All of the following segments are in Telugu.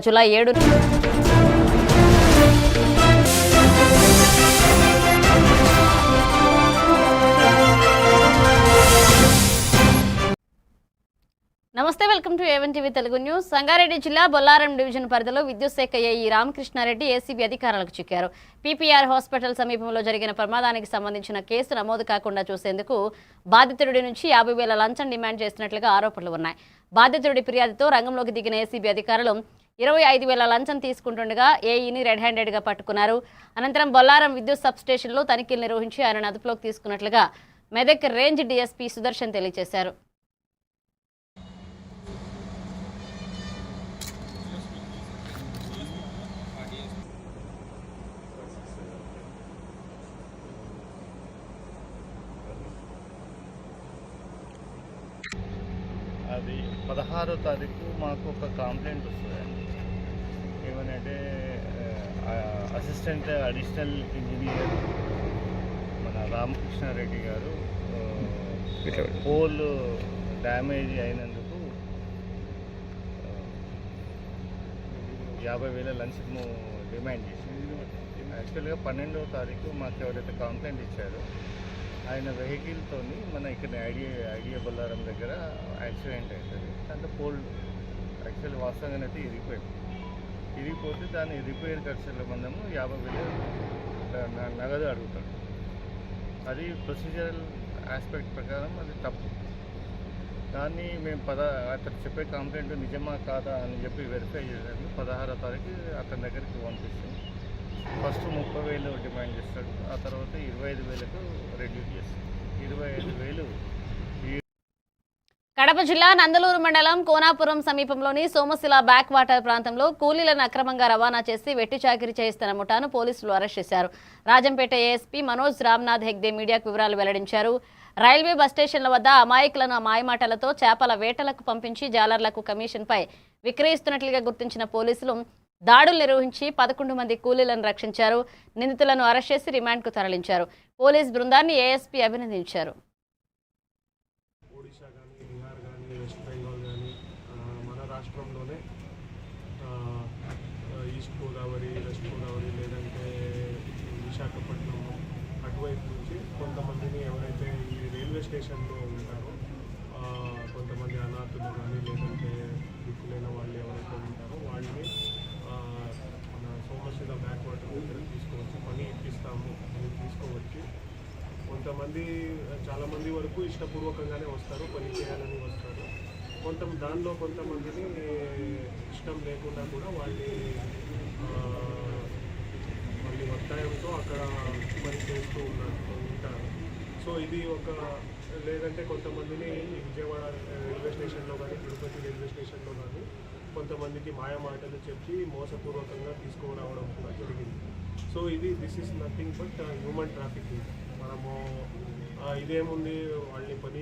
జూలై 7 నమస్తే, welcome to A1 TV Telugu news. Sangareddy జిల్లా బొల్లారం డివిజన్ పరిధిలో విద్యుత్ శాఖ ఏఈ రామకృష్ణారెడ్డి ఏసీబీ అధికారులకు చిక్కారు. పీపీఆర్ హాస్పిటల్ సమీపంలో జరిగిన ప్రమాదానికి సంబంధించిన కేసు నమోదు కాకుండా చూసేందుకు బాధితుడి నుంచి 50,000 లంచం డిమాండ్ చేస్తున్నట్లుగా ఆరోపణలు ఉన్నాయి. బాధితుడి ఫిర్యాదుతో రంగంలోకి దిగిన ఏసీబీ అధికారులు 25,000 లంచం తీసుకుంటుండగా ఏఈని రెడ్ హ్యాండెడ్గా పట్టుకున్నారు. అనంతరం బొల్లారం విద్యుత్ సబ్స్టేషన్లో తనిఖీలు నిర్వహించి ఆయనను అదుపులోకి తీసుకున్నట్లుగా మెదక్ రేంజ్ డీఎస్పీ సుదర్శన్ తెలియజేశారు. అది 16వ తారీఖు మాకు ఒక కంప్లైంట్ వస్తుందండి. ఏమనంటే అసిస్టెంట్ అడిషనల్ ఇంజనీర్ మన రామకృష్ణారెడ్డి గారు పోల్ డ్యామేజ్ అయినందుకు 50,000 లంచము డిమాండ్ చేసింది. యాక్చువల్గా 12వ తారీఖు మాకు ఎవరైతే కంప్లైంట్ ఇచ్చారో ఆయన వెహికల్తో మన ఇక్కడ ఐడియా బొల్లారం దగ్గర యాక్సిడెంట్ అవుతుంది. అంటే పోల్ యాక్చువల్లీ వాస్తవంగా అయితే ఇరిగిపోతే దాని రిపేర్ ఖర్చుల మందము 50,000 నగదు అడుగుతాడు. అది ప్రొసీజరల్ ఆస్పెక్ట్ ప్రకారం అది తప్పు. దాన్ని మేము అతను చెప్పే కంప్లైంట్ నిజమా కాదా అని చెప్పి వెరిఫై చేయడానికి 16వ తారీఖు అతని దగ్గరికి పంపిస్తాం. ఫస్ట్ 30,000 డిమాండ్ చేస్తాడు, ఆ తర్వాత 25,000కు రెడ్యూస్ చేస్తాడు. 25,000. కడప జిల్లా నందలూరు మండలం కోనాపురం సమీపంలోని సోమశిల బ్యాక్ వాటర్ ప్రాంతంలో కూలీలను అక్రమంగా రవాణా చేసి వెట్టి చాకిరీ చేయిస్తున్న ముఠాను పోలీసులు అరెస్ట్ చేశారు. రాజంపేట ఏఎస్పీ మనోజ్ రామ్నాథ్ హెగ్దే మీడియాకు వివరాలు వెల్లడించారు. రైల్వే బస్ స్టేషన్ల వద్ద అమాయకులను మాయమాటలతో చేపల వేటలకు పంపించి జాలర్లకు కమిషన్పై విక్రయిస్తున్నట్లుగా గుర్తించిన పోలీసులు దాడులు నిర్వహించి 11 మంది కూలీలను రక్షించారు. నిందితులను అరెస్ట్ చేసి రిమాండ్కు తరలించారు. పోలీస్ బృందాన్ని ఏఎస్పీ అభినందించారు. ఒడిశా కానీ, బీహార్ కానీ, వెస్ట్ బెంగాల్ కానీ మన రాష్ట్రంలోనే ఈస్ట్ గోదావరి, వెస్ట్ గోదావరి లేదంటే విశాఖపట్నం అటువైపు నుంచి కొంతమందిని ఎవరైతే ఈ రైల్వే స్టేషన్లో ఉంటారో కొంతమంది అనాథులు కానీ లేదంటే దిక్కులైన వాళ్ళు ఎవరైతే ఉంటారో వాళ్ళని మన సోమశిల బ్యాక్ వాటర్ దగ్గర తీసుకువచ్చి పని ఇప్పిస్తాము అని తీసుకువచ్చి కొంతమంది చాలామంది వరకు ఇష్టపూర్వకంగానే వస్తారు, పని చేయాలని వస్తారు. దానిలో కొంతమందిని ఇష్టం లేకుండా కూడా వాళ్ళని ఒత్తాయంతో అక్కడ పని చేస్తూ ఉంటారు. సో ఇది లేదంటే కొంతమందిని విజయవాడ రైల్వే స్టేషన్లో కానీ, తిరుపతి రైల్వే స్టేషన్లో కానీ కొంతమందికి మాయమాటలు చెప్పి మోసపూర్వకంగా తీసుకురావడం కూడా జరిగింది. So this is nothing but human trafficking. మనము ఇదేముంది వాళ్ళని పని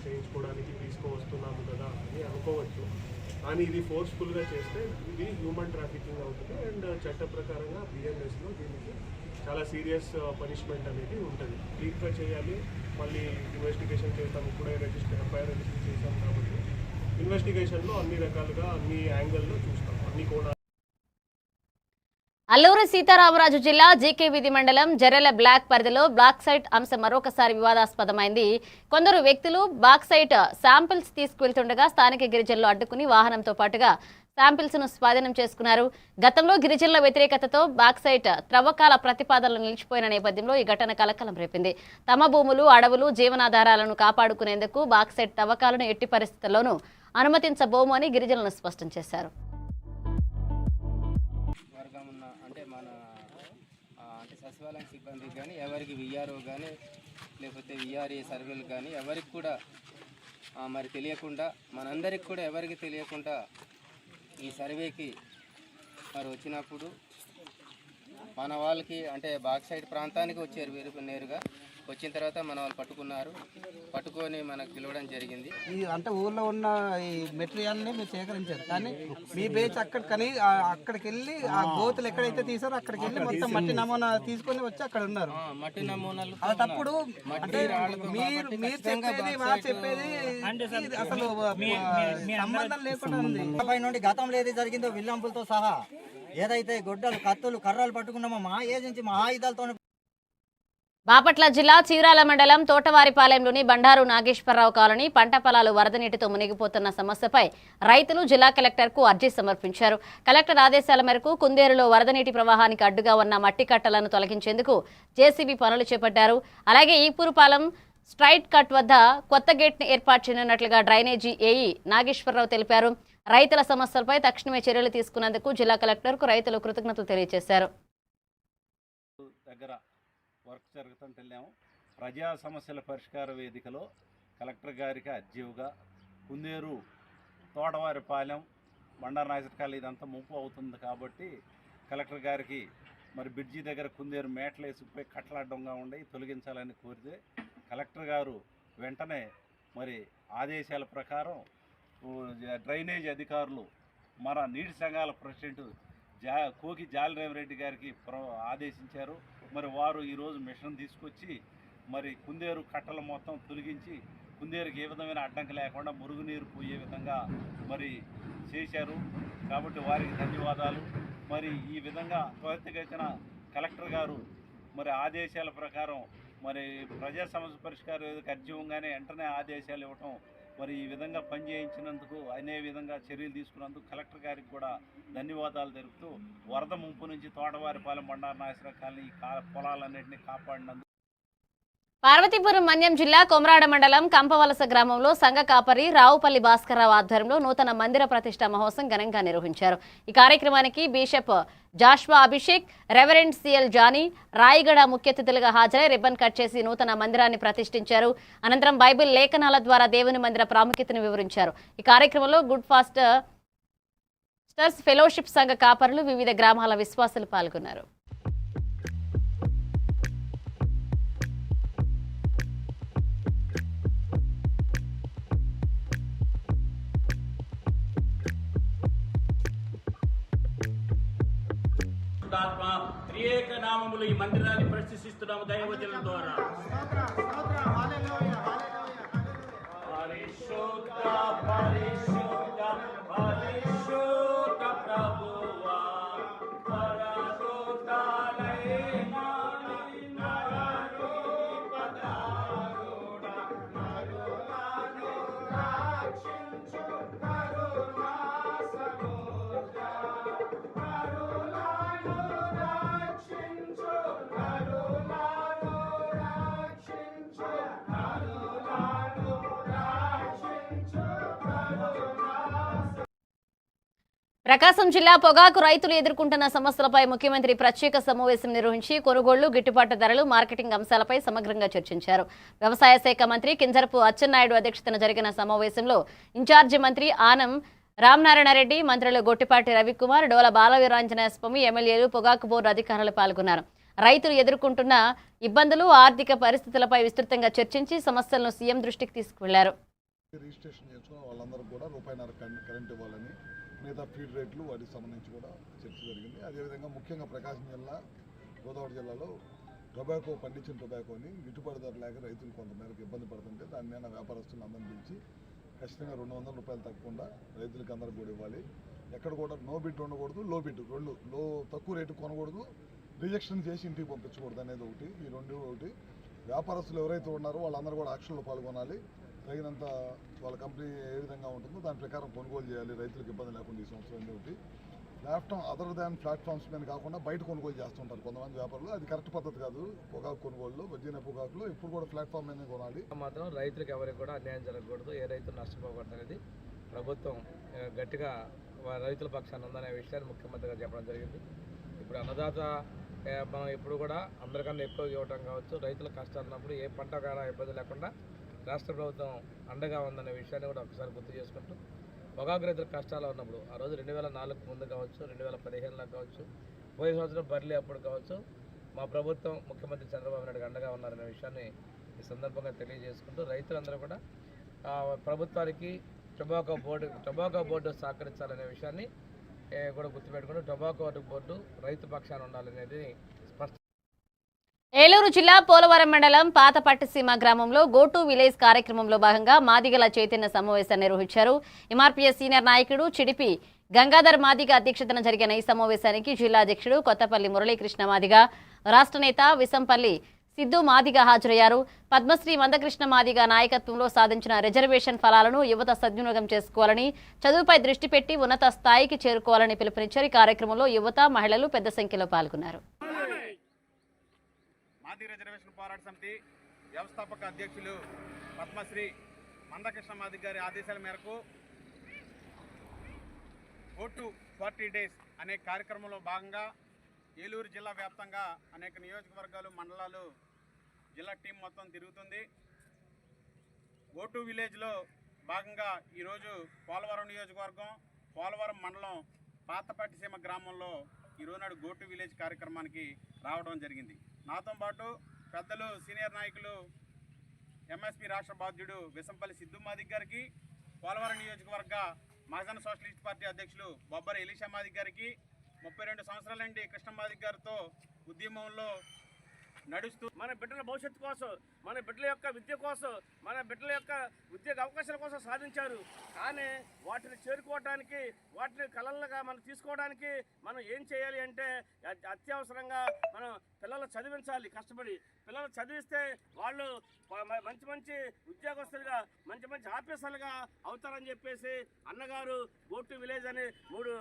చేయించుకోవడానికి తీసుకువస్తున్నాము కదా అని అనుకోవచ్చు, కానీ ఇది ఫోర్స్ఫుల్గా చేస్తే ఇది హ్యూమన్ ట్రాఫికింగ్ అవుతుంది. అండ్ చట్ట ప్రకారంగా బిఎన్ఎస్లో దీనికి చాలా సీరియస్ పనిష్మెంట్ అనేది ఉంటుంది. క్లీన్గా చేయాలి, మళ్ళీ ఇన్వెస్టిగేషన్ చేస్తాం. ఇప్పుడే ఎఫ్ఐఆర్ రిజిస్టర్ చేస్తాం కాబట్టి ఇన్వెస్టిగేషన్లో అన్ని రకాలుగా అన్ని యాంగిల్లో చూస్తాం, అన్ని కోణాలు. అల్లూరి సీతారామరాజు జిల్లా జీకే వీధి మండలం జరెల బ్లాక్ పరిధిలో బ్లాక్సైట్ అంశం మరొకసారి వివాదాస్పదమైంది. కొందరు వ్యక్తులు బ్లాక్సైట్ శాంపిల్స్ తీసుకువెళ్తుండగా స్థానిక గిరిజనులు అడ్డుకుని వాహనంతో పాటుగా శాంపిల్స్ ను స్వాధీనం చేసుకున్నారు. గతంలో గిరిజనుల వ్యతిరేకతతో బ్లాక్సైట్ త్రవ్వకాల ప్రతిపాదనలు నిలిచిపోయిన నేపథ్యంలో ఈ ఘటన కలకలం రేపింది. తమ భూములు, అడవులు, జీవనాధారాలను కాపాడుకునేందుకు బ్లాక్సైట్ త్రవ్వకాలను ఎట్టి పరిస్థితుల్లోనూ అనుమతించబోము అని గిరిజనులు స్పష్టం చేశారు. సచివాలయం సిబ్బందికి కానీ, ఎవరికి విఆర్ఓ కానీ లేకపోతే విఆర్ఏ సర్వేలు కానీ ఎవరికి కూడా మరి తెలియకుండా, మనందరికి కూడా ఎవరికి తెలియకుండా ఈ సర్వేకి మరి వచ్చినప్పుడు మన వాళ్ళకి అంటే బాక్సైట్ ప్రాంతానికి వచ్చారు నేరుగా. వచ్చిన తర్వాత మన వాళ్ళు పట్టుకొని మనకు పిలవడం జరిగింది. ఈ అంటే ఊర్లో ఉన్న ఈ మెటీరియల్ని మీరు సేకరించారు, కానీ మీ బేచ్ అక్కడికి వెళ్ళి ఆ గోతులు ఎక్కడైతే తీసారో అక్కడికి వెళ్ళి మొత్తం మట్టి నమూనా తీసుకొని వచ్చి అక్కడ ఉన్నారు. మట్టి నమూనాలు అలాంటప్పుడు అంటే మీరు చెప్పేది ఇది అసలు సంబంధం లేకుండా ఉంది. నుండి గతంలో ఏది జరిగిందో విల్లంపులతో సహా ఏదైతే గొడ్డలు, కత్తులు, కర్రలు పట్టుకున్నామో మా ఏజెన్సీ మా ఆయుధాలతో. బాపట్ల జిల్లా చీరాల మండలం తోటవారిపాలెంలోని బండారు నాగేశ్వరరావు కాలనీ పంట పొలాలు వరద నీటితో మునిగిపోతున్న సమస్యపై రైతులు జిల్లా కలెక్టర్కు అర్జీ సమర్పించారు. కలెక్టర్ ఆదేశాల మేరకు కుందేరులో వరద నీటి ప్రవాహానికి అడ్డుగా ఉన్న మట్టి కట్టలను తొలగించేందుకు జేసీబీ పనులు చేపట్టారు. అలాగే ఈపూరుపాలెం స్ట్రైట్ కట్ వద్ద కొత్త గేట్ను ఏర్పాటు చేయనున్నట్లుగా డ్రైనేజీ ఏఈ నాగేశ్వరరావు తెలిపారు. రైతుల సమస్యలపై తక్షణమే చర్యలు తీసుకున్నందుకు జిల్లా కలెక్టర్కు రైతులు కృతజ్ఞతలు తెలియజేశారు. వర్క్ జరుగుతుంటే వెళ్ళాము. ప్రజా సమస్యల పరిష్కార వేదికలో కలెక్టర్ గారికి అర్జీవుగా కుందేరు తోటవారిపాలెం బండారు నాగేశ్వరరావు ఇదంతా ముంపు అవుతుంది కాబట్టి కలెక్టర్ గారికి మరి బ్రిడ్జి దగ్గర కుందేరు మేటలు వేసుకుపోయి కట్టలాడ్డంగా ఉండి తొలగించాలని కోరితే కలెక్టర్ గారు వెంటనే మరి ఆదేశాల ప్రకారం డ్రైనేజ్ అధికారులు మన నీటి సంఘాల ప్రెసిడెంట్ కోకి జాలరేవరెడ్డి గారికి ఆదేశించారు. మరి వారు ఈరోజు మిషన్ తీసుకొచ్చి మరి కుందేరు కట్టలు మొత్తం తొలగించి కుందేరుకి ఏ విధమైన అడ్డంకి లేకుండా మురుగునీరు పోయే విధంగా మరి చేశారు. కాబట్టి వారికి ధన్యవాదాలు. మరి ఈ విధంగా త్వరితగతిన కలెక్టర్ గారు మరి ఆదేశాల ప్రకారం మరి ప్రజా సమస్య పరిష్కార వేదిక అర్జీవంగానే వెంటనే ఆదేశాలు ఇవ్వటం, మరి ఈ విధంగా పనిచేయించినందుకు అనే విధంగా చర్యలు తీసుకున్నందుకు కలెక్టర్ గారికి కూడా ధన్యవాదాలు తెలుపుతూ వరద ముంపు నుంచి తోటవారిపాలెం బండారు నాగేశ్వరరావు కాలనీ పొలాలన్నింటినీ కాపాడినందుకు. పార్వతీపురం మన్యం జిల్లా కొమరాడ మండలం కంపవలస గ్రామంలో సంఘ కాపరి రావుపల్లి భాస్కరరావు ఆధ్వర్యంలో నూతన మందిర ప్రతిష్ట మహోత్సవం ఘనంగా నిర్వహించారు. ఈ కార్యక్రమానికి bishop Joshua Abhishek, reverend CL Johnny, Rayagada ముఖ్య అతిథులుగా హాజరై రిబ్బన్ కట్ చేసి నూతన మందిరాన్ని ప్రతిష్ఠించారు. అనంతరం బైబిల్ లేఖనాల ద్వారా దేవుని మందిర ప్రాముఖ్యతను వివరించారు. ఈ కార్యక్రమంలో గుడ్ ఫాస్టర్స్ ఫెలోషిప్ సంఘ కాపరులు, వివిధ గ్రామాల విశ్వాసులు పాల్గొన్నారు. త్రియేక నామములు ఈ మందిరాన్ని ప్రతిష్ఠిస్తున్నాము దైవజనుల ద్వారా. పరిశుద్ధ పరిశుద్ధ పరిశుద్ధ ప్రభువా పరలోకాలైన నరరూపధారుడా నరులను రక్షించు కరుణా సముద్ర ప్రకాశం జిల్లా పొగాకు రైతులు ఎదుర్కొంటున్న సమస్యలపై ముఖ్యమంత్రి ప్రత్యేక సమావేశం నిర్వహించి కొనుగోళ్లు, గిట్టుబాటు ధరలు, మార్కెటింగ్ అంశాలపై సమగ్రంగా చర్చించారు. వ్యవసాయ శాఖ మంత్రి కింజరపు అచ్చెన్నాయుడు అధ్యక్షతన జరిగిన సమావేశంలో ఇన్ఛార్జి మంత్రి ఆనం రామనారాయణరెడ్డి, మంత్రులు గొట్టిపాటి రవికుమార్, డోల బాలవీరాంజనేయ స్వామి, ఎమ్మెల్యేలు, పొగాకు బోర్డు అధికారులు పాల్గొన్నారు. రైతులు ఎదుర్కొంటున్న ఇబ్బందులు, ఆర్థిక పరిస్థితులపై విస్తృతంగా చర్చించి సమస్యలను సీఎం దృష్టికి తీసుకువెళ్లారు. రిజిస్ట్రేషన్ చేసుకున్న వాళ్ళందరూ కూడా రూపాయిన్నర కరెంట్ ఇవ్వాలని, మిగతా ఫీడ్ రేట్లు వాటికి సంబంధించి కూడా చర్చ జరిగింది. అదేవిధంగా ముఖ్యంగా ప్రకాశం జిల్లా, గోదావరి జిల్లాలో టొబాకో పండించిన టొబాకోని గిట్టుబాటు ధర లేక రైతులు కొంతమేరకు ఇబ్బంది పడుతుంటే దాని మీద వ్యాపారస్తులను అందరిని పిలిచి ఖచ్చితంగా 200 రూపాయలు తగ్గకుండా రైతులకి అందరికి కూడా ఇవ్వాలి. ఎక్కడ కూడా నో బిడ్ ఉండకూడదు, లో బిడ్ రెండు, తక్కువ రేటు కొనకూడదు, రిజెక్షన్ చేసి ఇంటికి పంపించకూడదు అనేది ఒకటి. ఈ రెండు ఒకటి. వ్యాపారస్తులు ఎవరైతే ఉన్నారో వాళ్ళందరూ కూడా యాక్షన్లో పాల్గొనాలి. తగినంత వాళ్ళ కంపెనీ ఏ విధంగా ఉంటుందో దాని ప్రకారం కొనుగోలు చేయాలి, రైతులకు ఇబ్బంది లేకుండా ఈ సంవత్సరం ఒకటి. ప్లాట్ఫామ్ అదర్ దాన్ ప్లాట్ఫామ్స్ మీద కాకుండా బయట కొనుగోలు చేస్తుంటారు కొంతమంది వ్యాపారులు. అది కరెక్ట్ పద్ధతి కాదు. పొగాకు కొనుగోలులో వర్జీనియా పొగాకులో ఇప్పుడు కూడా ప్లాట్ఫామ్ మీద కొనాలి. మాత్రం రైతులకు ఎవరికి కూడా అన్యాయం జరగకూడదు, ఏ రైతులు నష్టపోకూడదు అనేది ప్రభుత్వం గట్టిగా రైతుల పక్షాన ఉందనే విషయాన్ని ముఖ్యమంత్రి గారు చెప్పడం జరిగింది. ఇప్పుడు అన్నదాత మనం ఎప్పుడు కూడా అందరికన్నా ఎక్కువ ఇవ్వటం కావచ్చు, రైతుల కష్టాలు ఉన్నప్పుడు ఏ పంట కూడా ఇబ్బంది లేకుండా రాష్ట్ర ప్రభుత్వం అండగా ఉందనే విషయాన్ని కూడా ఒకసారి గుర్తు చేసుకుంటూ, పొగాకు రైతుల కష్టాలు ఉన్నప్పుడు ఆ రోజు 2004 ముందు కావచ్చు, 2015లో కావచ్చు, పోయిన సంవత్సరం బర్లీ అప్పుడు కావచ్చు, మా ప్రభుత్వం ముఖ్యమంత్రి చంద్రబాబు నాయుడు అండగా ఉన్నారనే విషయాన్ని ఈ సందర్భంగా తెలియజేసుకుంటూ రైతులందరూ కూడా ప్రభుత్వానికి టొబాకో బోర్డు సహకరించాలనే విషయాన్ని కూడా గుర్తుపెట్టుకుంటూ టొబాకో బోర్డు రైతు పక్షాన ఉండాలనేది స్పష్టం. ఏలూరు జిల్లా పోలవరం మండలం పాతపట్టిసీమ గ్రామంలో గోటు విలేజ్ కార్యక్రమంలో భాగంగా మాదిగల చైతన్య సమావేశాన్ని నిర్వహించారు. ఎంఆర్పీఎస్ సీనియర్ నాయకుడు చిడిపి గంగాధర్ మాదిగ అధ్యక్షతన జరిగిన ఈ సమావేశానికి జిల్లా అధ్యక్షుడు కొత్తపల్లి మురళీకృష్ణ మాదిగ, రాష్ట్ర నేత విసంపల్లి సిద్ధు మాదిగ హాజరయ్యారు. పద్మశ్రీ మందకృష్ణ మాదిగ నాయకత్వంలో సాధించిన రిజర్వేషన్ ఫలాలను యువత సద్వినియోగం చేసుకోవాలని, చదువుపై దృష్టి పెట్టి ఉన్నత స్థాయికి చేరుకోవాలని పిలుపునిచ్చారు. ఈ కార్యక్రమంలో యువత, మహిళలు పెద్ద సంఖ్యలో పాల్గొన్నారు. మాదిగ రిజర్వేషన్ పోరాట సమితి వ్యవస్థాపక అధ్యక్షులు పద్మశ్రీ మందకృష్ణ మాదిగ గారి ఆదేశాల మేరకు గో టు 40 డేస్ అనే కార్యక్రమంలో భాగంగా ఏలూరు జిల్లా వ్యాప్తంగా అనేక నియోజకవర్గాలు, మండలాలు, జిల్లా టీం మొత్తం తిరుగుతుంది. గో టు విలేజ్లో భాగంగా ఈరోజు పోలవరం నియోజకవర్గం, పోలవరం మండలం పాతపట్టిసీమ గ్రామంలో ఈరోజు నాడు గో టు విలేజ్ కార్యక్రమానికి రావడం జరిగింది. నాతో పాటు పెద్దలు సీనియర్ నాయకులు ఎంఎస్పీ రాష్ట్ర బాధ్యుడు విసంపల్లి సిద్ధు మాదిగ గారికి, పోలవరం నియోజకవర్గ మహాజన సోషలిస్ట్ పార్టీ అధ్యక్షులు బొబ్బర ఎలీషా మాదిగ గారికి, 32 సంవత్సరాల నుండి కృష్ణ మాదిగ గారితో ఉద్యమంలో నడుస్తూ మన బిడ్డల భవిష్యత్తు కోసం, మన బిడ్డల యొక్క విద్య కోసం, మన బిడ్డల యొక్క ఉద్యోగ అవకాశాల కోసం సాధించారు. కానీ వాటిని చేరుకోవడానికి, వాటిని కళలుగా మనం తీసుకోవడానికి మనం ఏం చేయాలి అంటే అత్యవసరంగా మనం పిల్లలు చదివించాలి. కష్టపడి పిల్లలు చదివిస్తే వాళ్ళు మంచి మంచి ఉద్యోగస్తులుగా, మంచి మంచి ఆఫీసర్లుగా అవుతారని చెప్పేసి అన్నగారు గో టు విలేజ్ అని 3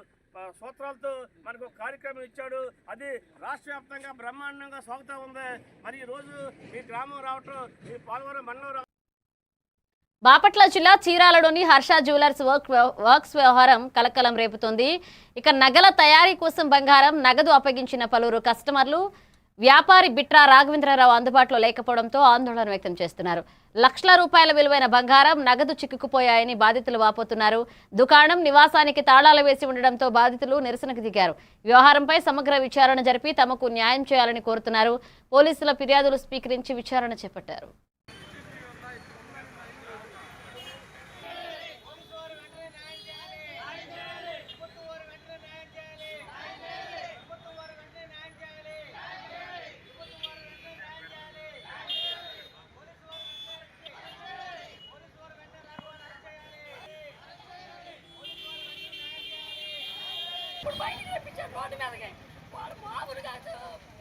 సూత్రాలతో మనకు కార్యక్రమం ఇచ్చాడు. అది రాష్ట్ర వ్యాప్తంగా బ్రహ్మాండంగా సాగుతూ ఉంది. మరి ఈరోజు ఈ గ్రామం రావటం, ఈ పోలవరం మండలం బాపట్ల జిల్లా చీరాలలోని హర్ష జ్యువెలర్స్ వర్క్స్ వ్యవహారం కలకలం రేపుతోంది. ఇక నగల తయారీ కోసం బంగారం, నగదు అప్పగించిన పలువురు కస్టమర్లు వ్యాపారి బిట్రా రాఘవేంద్రరావు అందుబాటులో లేకపోవడంతో ఆందోళన వ్యక్తం చేస్తున్నారు. లక్షల రూపాయల విలువైన బంగారం, నగదు చిక్కుకుపోయాయని బాధితులు వాపోతున్నారు. దుకాణం, నివాసానికి తాళాలు వేసి ఉండడంతో బాధితులు నిరసనకు దిగారు. వ్యవహారంపై సమగ్ర విచారణ జరిపి తమకు న్యాయం చేయాలని కోరుతున్నారు. పోలీసుల ఫిర్యాదులు స్వీకరించి విచారణ చేపట్టారు. ఇప్పుడు బయటికి తెప్పించారు రోడ్డు మీదకి. వాళ్ళు మామూలుగా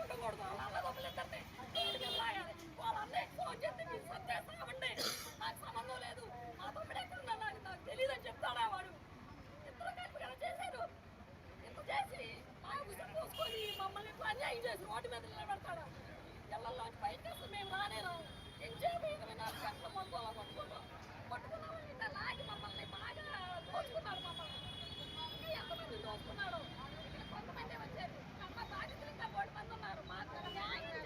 ఉండకూడదు. వాళ్ళ డబ్బులిద్దరిని రోడ్డు మీద లాగాలి. వాళ్ళందరికీ ఫోన్ చేస్తే మీరు సత్తేస్తామండి, నాకు సంబంధం లేదు, మా తమ్ముడు ఎక్కడున్నా నాకు తెలియదని చెప్తాడా వాడు. ఇద్దరు కలిపి కదా చేశారు. ఇంత చేసి మా ఉసిరి పోసుకొని మమ్మల్ని అన్యాయం చేసి రోడ్డు మీద నిలబెడతాడు. ఇళ్లలోంచి బయటకు వస్తే మేము రానేను. ఎంచేపు 24 గంటల మందు అలా పట్టుకున్నాము. ఇట్లా లాగి మమ్మల్ని బాగా దోచుకున్నారు. మమ్మల్ని ఎంతమంది దోచుకున్నారు. కొంతమంది వచ్చారు. బాధితులు ఇంకా 3 మంది ఉన్నారు. మాకు న్యాయం.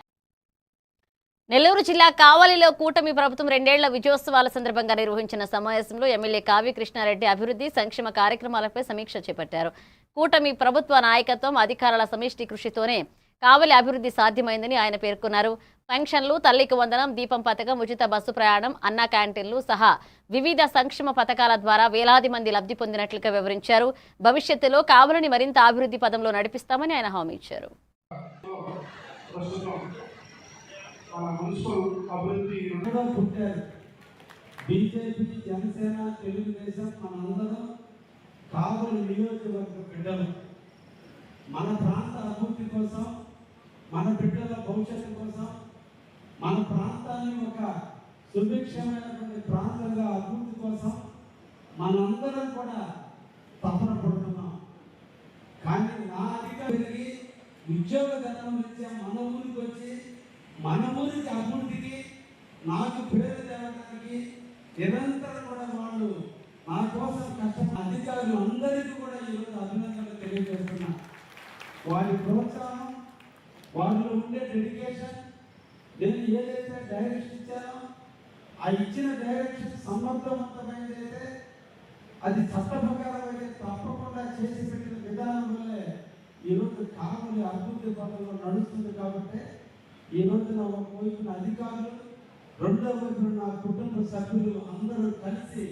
నెల్లూరు జిల్లా కావలిలో కూటమి ప్రభుత్వం 2 ఏళ్ల విజయోత్సవాల సందర్భంగా నిర్వహించిన సమావేశంలో ఎమ్మెల్యే కావ్య కృష్ణారెడ్డి అభివృద్ధి, సంక్షేమ కార్యక్రమాలపై సమీక్ష చేపట్టారు. కూటమి ప్రభుత్వ నాయకత్వం, అధికారుల సమిష్టి కృషితోనే కావలి అభివృద్ధి సాధ్యమైందని ఆయన పేర్కొన్నారు. పెన్షన్లు, తల్లికి వందనం, దీపం పథకం, ఉచిత బస్సు ప్రయాణం, అన్న క్యాంటీన్లు సహా వివిధ సంక్షేమ పథకాల ద్వారా వేలాది మంది లబ్ధి పొందినట్లుగా వివరించారు. భవిష్యత్తులో కావలిని మరింత అభివృద్ధి పదంలో నడిపిస్తామని ఆయన హామీ ఇచ్చారు. బీజేపీ, జనసేన, తెలుగుదేశం మనందరం కావలి నియోజకవర్గ బిడ్డలు. మన ప్రాంత అభివృద్ధి కోసం, మన బిడ్డల భవిష్యత్తు కోసం, మన ప్రాంతాన్ని ఒక సుభిక్షమైనటువంటి ప్రాంతంగా అభివృద్ధి కోసం మనందరం కూడా తపన పడుతున్నాం. కానీ నా అధికారికి ఉద్యోగ ధనం రీత్యా మన ఊరికి వచ్చి మన ఊరికి అభివృద్ధికి, నాకు పేరు తేవడానికి నిరంతరం కూడా వాళ్ళు నా కోసం కష్టపడిన అధికారులు అందరికీ కూడా ఈరోజు అభినందనలు తెలియజేస్తున్నా. వారి ప్రోత్సాహం, వారిలో ఉండే డెడికేషన్, నేను ఏదైతే డైరెక్షన్ ఇచ్చానో ఆ ఇచ్చిన డైరెక్షన్ సమర్థవంతమైనదైతే, అది చట్టప్రకారం అయితే తప్పకుండా చేసి పెట్టిన విధానం వల్లే ఈరోజు కావలి అభివృద్ధి పథంలో నడుస్తుంది. కాబట్టి ఈ రోజున ఒకవైపున అధికారులు, రెండో వైపున నా కుటుంబ సభ్యులు అందరూ కలిసి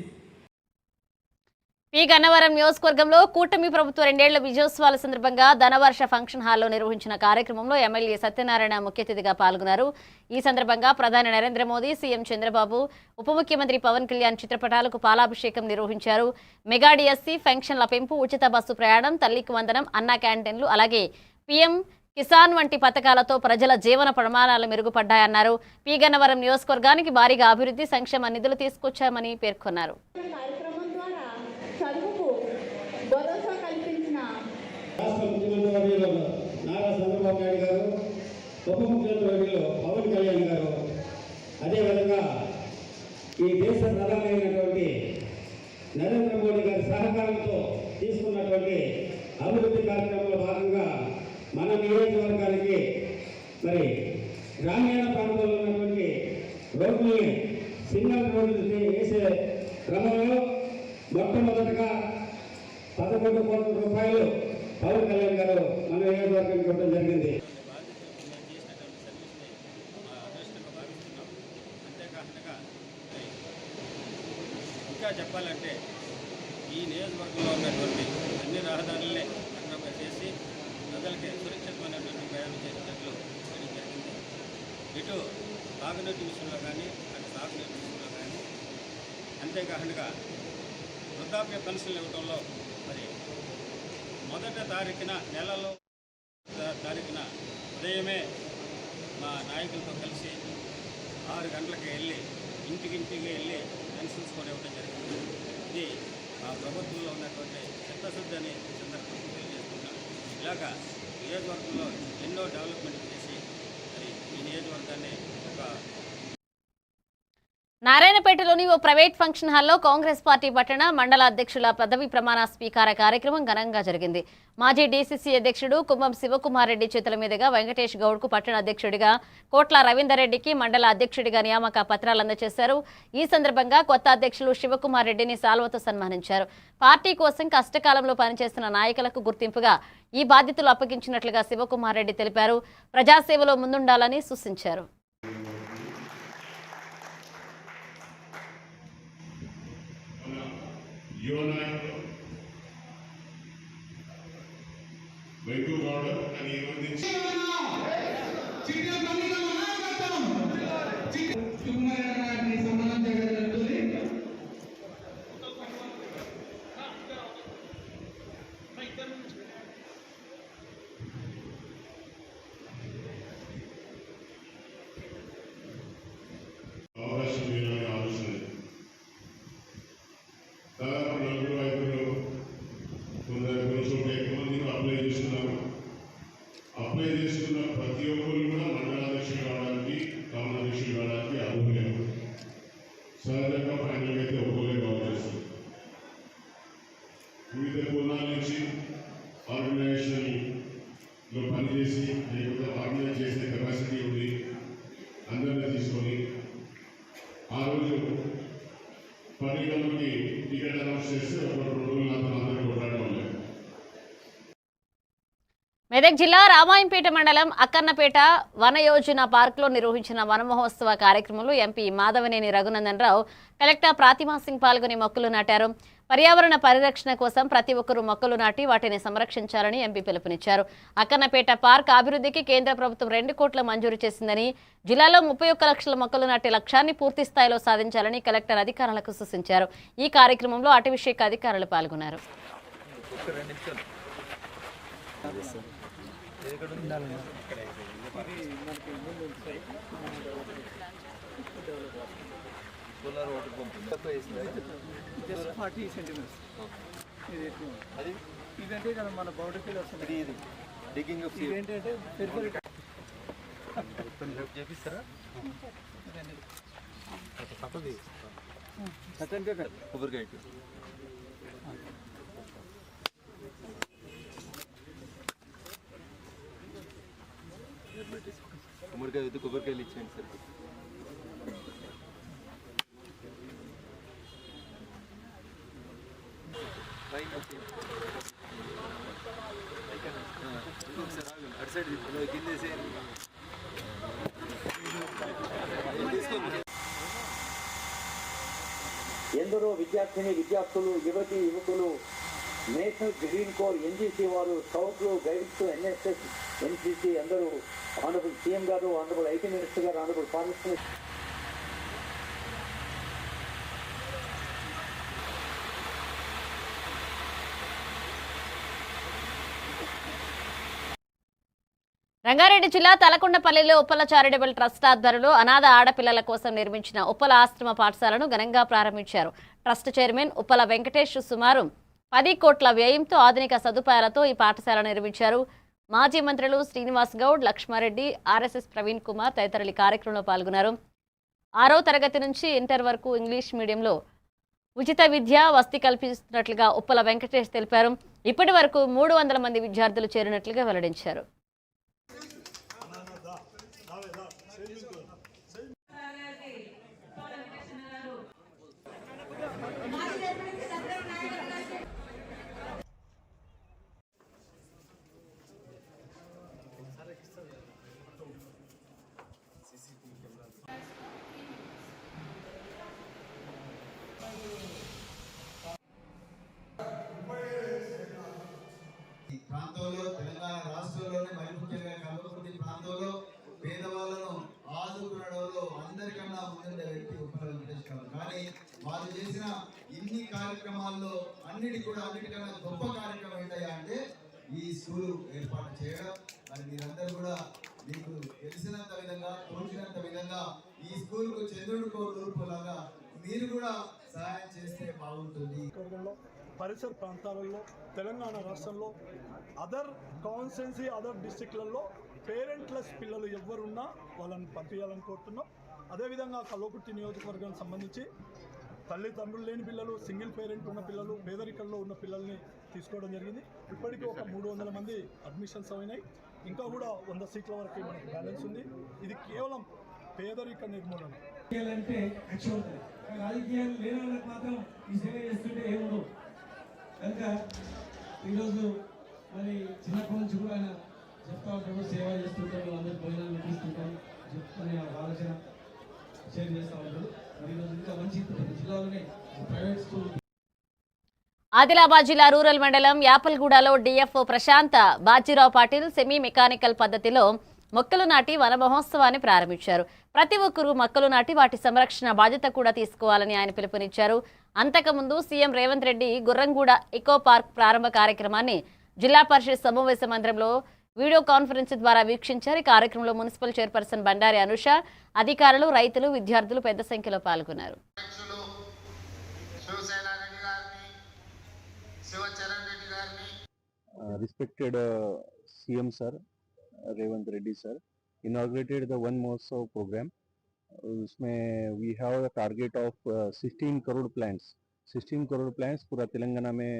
పి గన్నవరం నియోజకవర్గంలో కూటమి ప్రభుత్వ 2 ఏళ్ల విజయోత్సవాల సందర్భంగా ధనవర్ష ఫంక్షన్ హాల్లో నిర్వహించిన కార్యక్రమంలో ఎమ్మెల్యే సత్యనారాయణ ముఖ్య అతిథిగా పాల్గొన్నారు. ఈ సందర్భంగా ప్రధాని నరేంద్ర మోదీ, సీఎం చంద్రబాబు, ఉప ముఖ్యమంత్రి పవన్ కళ్యాణ్ చిత్రపటాలకు పాలాభిషేకం నిర్వహించారు. మెగా డిఎస్సి, పెన్షన్ల పెంపు, ఉచిత బస్సు ప్రయాణం, తల్లికి వందనం, అన్నా క్యాంటీన్లు, అలాగే పీఎం కిసాన్ వంటి పథకాలతో ప్రజల జీవన ప్రమాణాలు మెరుగుపడ్డాయన్నారు. పి గన్నవరం నియోజకవర్గానికి భారీగా అభివృద్ధి సంక్షేమ నిధులు తీసుకొచ్చామని పేర్కొన్నారు. చదువుకు భరోసా కల్పించిన రాష్ట్ర ముఖ్యమంత్రి వర్యులు నారా చంద్రబాబు నాయుడు గారు, ఉప ముఖ్యమంత్రి వర్యులు పవన్ కళ్యాణ్ గారు, అదేవిధంగా ఈ దేశ ప్రధాని అయినటువంటి నరేంద్ర మోడీ గారి సహకారంతో తీసుకున్నటువంటి అభివృద్ధి కార్యక్రమంలో భాగంగా మన నియోజకవర్గానికి మరి గ్రామీణ ప్రాంతాల్లో ఉన్నటువంటి రోడ్లని సింగల్ రోడ్లు వేసే క్రమంలో మొట్టమొదటిగా 11 కోట్ల రూపాయలు పవన్ కళ్యాణ్ గారు మన నియోజకవర్గానికి ఇవ్వడం జరిగింది. ఇంకా చెప్పాలంటే ఈ నియోజకవర్గంలో ఉన్నటువంటి అన్ని రహదారులనే అక్రమంగా చేసి ప్రజలకి సురక్షితమైనటువంటి ప్రయాణం చేసేటట్లు చేయడం జరిగింది. ఇటు తాగునీటి విషయంలో కానీ అటు సాగునీటి విషయంలో కానీ, అంతేకాకుండా వృద్ధాప్య పెన్షన్లు ఇవ్వడంలో మరి మొదటి తారీఖున నెలలో తారీఖున ఉదయమే మా నాయకులతో కలిసి 6 గంటలకి వెళ్ళి ఇంటికి వెళ్ళి పెన్షన్స్ కూడా ఇవ్వడం జరిగింది. ఇది ఆ ప్రభుత్వంలో ఉన్నటువంటి చిత్తశుద్ధి అని సందర్భంగా తెలియజేస్తున్నాం. ఇలాగా నియోజకవర్గంలో ఎన్నో డెవలప్మెంట్ చేసి మరి ఈ నియోజకవర్గాన్ని ఒక నారాయణపేటలోని ఓ ప్రైవేట్ ఫంక్షన్ హాల్లో కాంగ్రెస్ పార్టీ పట్టణ మండల అధ్యక్షుల పదవి ప్రమాణ స్వీకార కార్యక్రమం ఘనంగా జరిగింది. మాజీ డీసీసీ అధ్యక్షుడు కుంభం శివకుమార్ రెడ్డి చేతుల మీదుగా వెంకటేష్ గౌడ్కు పట్టణ అధ్యక్షుడిగా, కోట్ల రవీందర్ రెడ్డికి మండల అధ్యక్షుడిగా నియామక పత్రాలు అందజేశారు. ఈ సందర్భంగా కొత్త అధ్యక్షులు శివకుమార్ రెడ్డిని సాల్వతో సన్మానించారు. పార్టీ కోసం కష్టకాలంలో పనిచేస్తున్న నాయకులకు గుర్తింపుగా ఈ బాధ్యతలు అప్పగించినట్లుగా శివకుమార్ రెడ్డి తెలిపారు. ప్రజాసేవలో ముందుండాలని సూచించారు. యువ నాయకుడు వెంకూ గౌడ్ అని ఈరోజు అవకాశం లేని ఆలోచన దాదాపు 4-5 కొంచెం ఎక్కువ మంది అప్లై చేస్తున్నారు. అప్లై చేసుకున్న ప్రతి ఒక్కరు కూడా మండలాధ్యక్షులు కావడానికి, కామన్ అధ్యక్షులు కావడానికి అర్హులేరు. సహజంగా ఫైనల్గా అయితే ఒక్కోలే కావచ్చు. వివిధ కోణాల నుంచి ఆర్గనైజేషన్లో పనిచేసి లేకపోతే ఆర్గనైజ్ చేసే కెపాసిటీ ఉంది అందరినీ తీసుకొని ఆ రోజు పనిగలకి టికెట్ అనౌన్స్ చేస్తే ఒక 2 రోజులు అందరూ కొట్లాడడం లేదు. మెదక్ జిల్లా రామాయంపేట మండలం అక్కన్నపేట వన యోజన పార్కులో నిర్వహించిన వన మహోత్సవ కార్యక్రమంలో ఎంపీ మాధవనేని రఘునందన్ రావు, కలెక్టర్ ప్రాతిమా సింగ్ పాల్గొని మొక్కలు నాటారు. పర్యావరణ పరిరక్షణ కోసం ప్రతి ఒక్కరూ మొక్కలు నాటి వాటిని సంరక్షించాలని ఎంపీ పిలుపునిచ్చారు. అక్కన్నపేట పార్క్ అభివృద్ధికి కేంద్ర ప్రభుత్వం 2 కోట్ల మంజూరు చేసిందని, జిల్లాలో 31 లక్షల మొక్కలు నాటే లక్ష్యాన్ని పూర్తి స్థాయిలో సాధించాలని కలెక్టర్ అధికారులకు సూచించారు. ఈ కార్యక్రమంలో అటవీశాఖ అధికారులు పాల్గొన్నారు. ఇదంటే కదా మన బౌండరీలో వస్తుంది. ఇది డిగ్గింగ్ ఏంటంటే చేపిస్తారా కొబ్బరికాయ అయితే కొబ్బరికాయలు ఇచ్చేయండి సార్. అటు సైడ్ కిందేసి ఎందరో విద్యార్థులు యువతి యువకులు నేషనల్ గ్రీన్ కోర్ ఎన్జీసీ వారు స్కౌట్లు గైడ్స్ ఎన్ఎస్ఎస్ ఎన్సీసీ అందరూ ఆనరబుల్ సీఎం గారు ఆనరబుల్ ఐటీ మినిస్టర్ గారు ఆనరబుల్ ఫారెస్ట్ మినిస్టర్ రంగారెడ్డి జిల్లా తలకొండపల్లిలో ఉప్పల చారిటబుల్ ట్రస్ట్ ఆధ్వర్యంలో అనాథ ఆడపిల్లల కోసం నిర్మించిన ఉప్పల ఆశ్రమ పాఠశాలను ఘనంగా ప్రారంభించారు. ట్రస్ట్ చైర్మన్ ఉప్పల వెంకటేష్ సుమారు 10 కోట్ల వ్యయంతో ఆధునిక సదుపాయాలతో ఈ పాఠశాలను నిర్మించారు. మాజీ మంత్రులు శ్రీనివాస్ గౌడ్, లక్ష్మారెడ్డి, ఆర్ఎస్ఎస్ ప్రవీణ్ కుమార్ తదితరులు కార్యక్రమంలో పాల్గొన్నారు. 6వ తరగతి నుంచి ఇంటర్ వరకు ఇంగ్లీష్ మీడియంలో ఉచిత విద్య వసతి కల్పిస్తున్నట్లుగా ఉప్పల వెంకటేష్ తెలిపారు. ఇప్పటి వరకు 300 మంది విద్యార్థులు చేరినట్లుగా వెల్లడించారు. ఈ ప్రాంతంలో తెలంగాణ రాష్ట్రంలోనే మరి ముఖ్యంగా కల్వకుర్తి ప్రాంతంలో పేదవాళ్ళను ఆదుకునడంలో అందరికన్నా ముందుండే వ్యక్తి ఉప్పల వెంకటేష్ గారు. కానీ వారు చేసిన ఇన్ని కార్యక్రమాల్లో అన్నిటికన్నా గొప్ప కార్యక్రమం ఏంటయ్యా అంటే ఈ స్కూలు ఏర్పాటు చేయడం. మరి మీరందరూ కూడా మీకు తెలిసినంత విధంగా తోచినంత విధంగా ఈ స్కూల్కు చంద్రుడికో రూపులాగా మీరు కూడా సహాయం చేస్తే బాగుంటుంది. పరిసర ప్రాంతాలలో తెలంగాణ రాష్ట్రంలో అదర్ కాన్స్టిట్యున్సీ అదర్ డిస్ట్రిక్ట్లలో పేరెంట్లెస్ పిల్లలు ఎవరున్నా వాళ్ళని పంపించాలని కోరుతున్నాం. అదేవిధంగా కల్వకుర్తి నియోజకవర్గానికి సంబంధించి తల్లిదండ్రులు లేని పిల్లలు, సింగిల్ పేరెంట్ ఉన్న పిల్లలు, పేదరికంలో ఉన్న పిల్లల్ని తీసుకోవడం జరిగింది. ఇప్పటికీ ఒక 300 మంది అడ్మిషన్స్ అయినాయి. ఇంకా కూడా 100 సీట్ల వరకు మనకు బ్యాలెన్స్ ఉంది. ఇది కేవలం పేదరిక నిర్మూలన. అంటే రాజకీయాలు లేని వాళ్ళకి మాత్రం ఈ సేవ చేస్తుంటే ఏముండవు కనుక ఈరోజు మరి చిన్నప్పటి నుంచి కూడా ఆయన చెప్తా ఉంటాడు, సేవ చేస్తుంటాడు, అందరు భోజనాలు పెట్టిస్తుంటాడు చెప్తున్న ఆలోచన షేర్ చేస్తూ ఉంటాడు. మరి ఈరోజు ఇంకా మంచి జిల్లాలోనే ప్రైవేట్ స్కూల్. ఆదిలాబాద్ జిల్లా రూరల్ మండలం యాపల్గూడలో DFO Prashant Bajirao Patil semi mechanical పద్ధతిలో మొక్కలు నాటి వన మహోత్సవాన్ని ప్రారంభించారు. ప్రతి ఒక్కరూ మొక్కలు నాటి వాటి సంరక్షణ బాధ్యత కూడా తీసుకోవాలని ఆయన పిలుపునిచ్చారు. అంతకుముందు CM Revanth Reddy Gurramguda echo park ప్రారంభ కార్యక్రమాన్ని జిల్లా పరిషత్ సమావేశ మందిరంలో వీడియో కాన్ఫరెన్స్ ద్వారా వీక్షించారు. ఈ కార్యక్రమంలో మున్సిపల్ చైర్పర్సన్ బండారి అనుష, అధికారులు, రైతులు, విద్యార్థులు పెద్ద సంఖ్యలో పాల్గొన్నారు. Respected CM sir, Revanth Reddy sir, inaugurated the One Mahotsav program. उसमें we have a target of 16 crore plants. 16 crore plants पूरा तेलंगाना में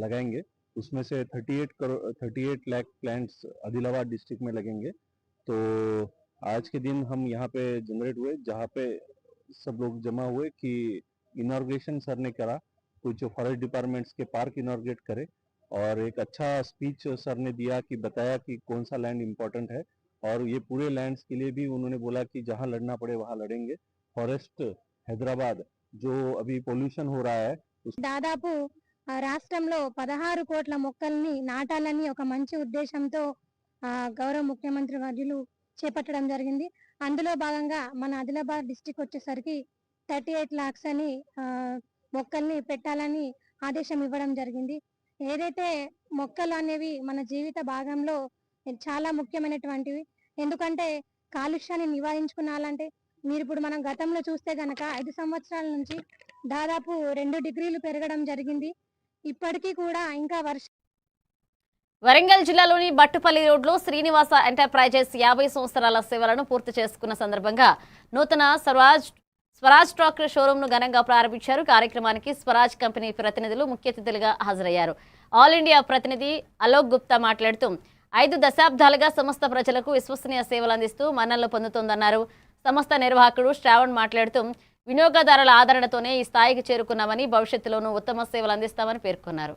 लगाएंगे. उसमें से 38 लाख प्लांट्स आदिलाबाद डिस्ट्रिक्ट में लगेंगे. तो आज के दिन हम यहाँ पे जनरेट हुए, जहाँ पे सब लोग जमा हुए कि इनॉर्गेशन सर ने करा, कुछ फॉरेस्ट डिपार्टमेंट्स के पार्क इनॉर्गेट करे और एक अच्छा स्पीच सर ने दिया कि बताया कि कौन सा लैंड इम्पोर्टेंट है और ये पूरे लैंड्स के लिए भी उन्होंने बोला कि जहाँ लड़ना पड़े वहाँ लड़ेंगे. फॉरेस्ट हैदराबाद जो अभी పొల్యూషన్ हो रहा है దాదాపు రాష్ట్రంలో 16 కోట్ల మొక్కల్ని నాటాలని ఒక మంచి ఉద్దేశంతో గౌరవ ముఖ్యమంత్రి వర్యులు చేపట్టడం జరిగింది. అందులో భాగంగా మన ఆదిలాబాద్ డిస్ట్రిక్ట్ వచ్చేసరికి 38 lakhs అని మొక్కల్ని పెట్టాలని ఆదేశం ఇవ్వడం జరిగింది. ఏదైతే మొక్కలు అనేవి మన జీవిత భాగంలో చాలా ముఖ్యమైనటువంటివి. ఎందుకంటే కాలుష్యాన్ని నివారించుకున్నాలంటే మీరు ఇప్పుడు మనం గతంలో చూస్తే గనక 5 సంవత్సరాల నుంచి దాదాపు 2 degrees పెరగడం జరిగింది. ఇప్పటికీ కూడా ఇంకా వరంగల్ జిల్లాలోని బట్టుపల్లి రోడ్లో శ్రీనివాస ఎంటర్ప్రైజెస్ 50 సంవత్సరాల సేవలను పూర్తి చేసుకున్న సందర్భంగా నూతన స్వరాజ్ ట్రాక్టర్ షోరూంను ఘనంగా ప్రారంభించారు. కార్యక్రమానికి స్వరాజ్ కంపెనీ ప్రతినిధులు ముఖ్య అతిథులుగా హాజరయ్యారు. ఆల్ ఇండియా ప్రతినిధి అలోక్ గుప్తా మాట్లాడుతూ 5 దశాబ్దాలుగా సంస్థ ప్రజలకు విశ్వసనీయ సేవలు అందిస్తూ మన్ననలు పొందుతోందన్నారు. సంస్థ నిర్వాహకుడు శ్రావణ్ మాట్లాడుతూ వినియోగదారుల ఆదరణతోనే ఈ స్థాయికి చేరుకున్నామని, భవిష్యత్తులోనూ ఉత్తమ సేవలు అందిస్తామని పేర్కొన్నారు.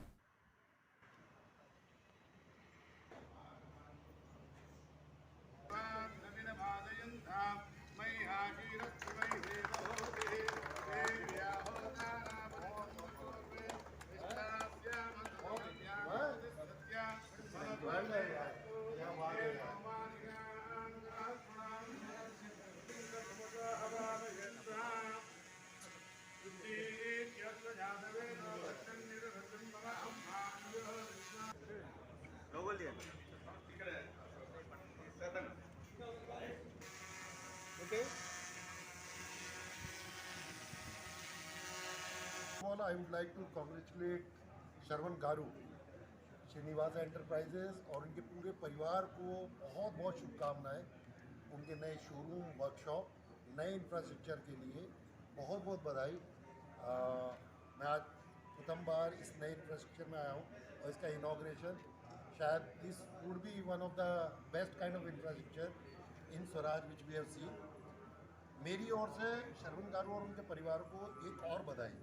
Okay. All I would like to congratulate Shravan garu, Srinivas enterprises और उनके पूरे परिवार को बहुत बहुत शुभकामनाएं। उनके नए शोरूम, वर्कशॉप, नए इंफ्रास्ट्रक्चर के लिए बहुत बहुत बधाई। मैं आज प्रथम बार इस नए इंफ्रास्ट्रक्चर में आया हूँ और इसका इनॉग्रेशन शायद this would be one of the best kind of infrastructure in Swaraj which we have seen. मेरी ओर से श्रवण गारू और उनके परिवार को एक और बधाई।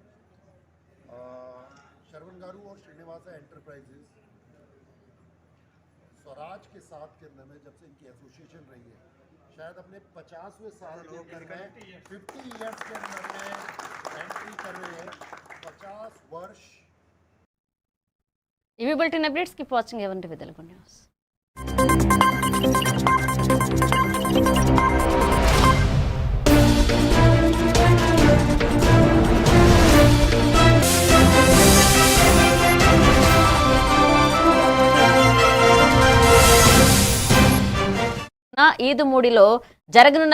श्रवण गारू और श्रीनिवास एंटरप्राइजेस स्वराज के साथ के अंदर में जब से इनकी एसोसिएशन रही है, शायद अपने 50वें साल के अंदर में 50 इयर्स के अंदर में एंट्री कर रहे हैं। 50 वर्ष। ఇవి bulletin updates keep watching even TV Telugu news. ఈదుమూడిలో జరగనున్న